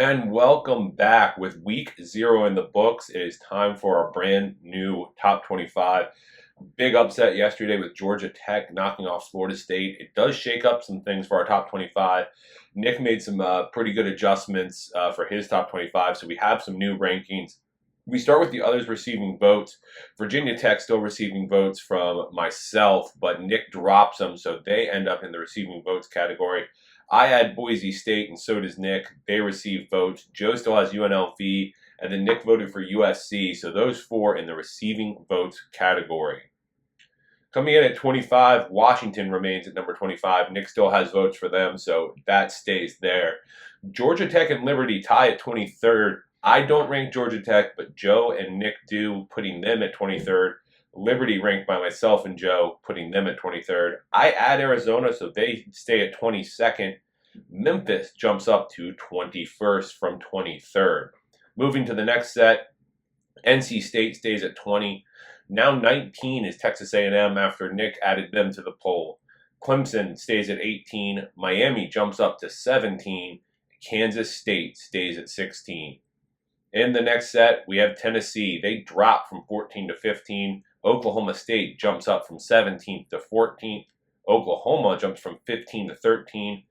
And welcome back. With week 0 in the books, it is time for our brand new top 25. Big upset yesterday with Georgia Tech knocking off Florida State. It does shake up some things for our top 25. Nick made some pretty good adjustments for his top 25, so we have some new rankings. We start with the others receiving votes. Virginia Tech still receiving votes from myself, but Nick drops them, so they end up in the receiving votes category. I had Boise State, and so does Nick. They receive votes. Joe still has UNLV, and then Nick voted for USC. So those four in the receiving votes category. Coming in at 25, Washington remains at number 25. Nick still has votes for them, so that stays there. Georgia Tech and Liberty tie at 23rd. I don't rank Georgia Tech, but Joe and Nick do, putting them at 23rd. Liberty ranked by myself and Joe, putting them at 23rd. I add Arizona, so they stay at 22nd. Memphis jumps up to 21st from 23rd. Moving to the next set, NC State stays at 20. Now 19 is Texas A&M after Nick added them to the poll. Clemson stays at 18. Miami jumps up to 17. Kansas State stays at 16. In the next set, we have Tennessee. They drop from 14 to 15. Oklahoma State jumps up from 17th to 14th. Oklahoma jumps from 15 to 13.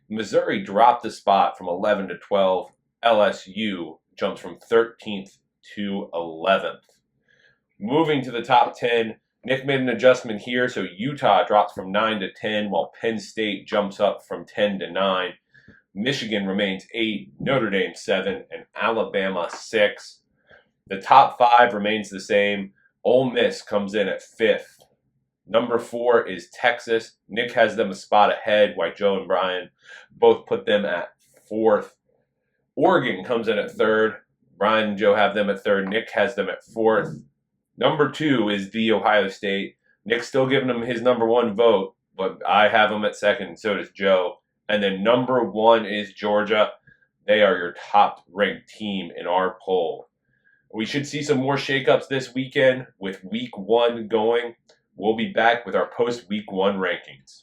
Missouri dropped the spot from 11 to 12. LSU jumps from 13th to 11th. Moving to the top 10, Nick made an adjustment here, so Utah drops from 9 to 10, while Penn State jumps up from 10 to 9. Michigan remains 8, Notre Dame 7, and Alabama 6. The top 5 remains the same. Ole Miss comes in at 5th. Number 4 is Texas. Nick has them a spot ahead, while Joe and Brian both put them at 4th. Oregon comes in at 3rd. Brian and Joe have them at 3rd. Nick has them at 4th. Number 2 is The Ohio State. Nick's still giving them his number 1 vote, but I have them at 2nd, and so does Joe. And then number 1 is Georgia. They are your top-ranked team in our poll. We should see some more shakeups this weekend with Week 1 going. We'll be back with our post-Week 1 rankings.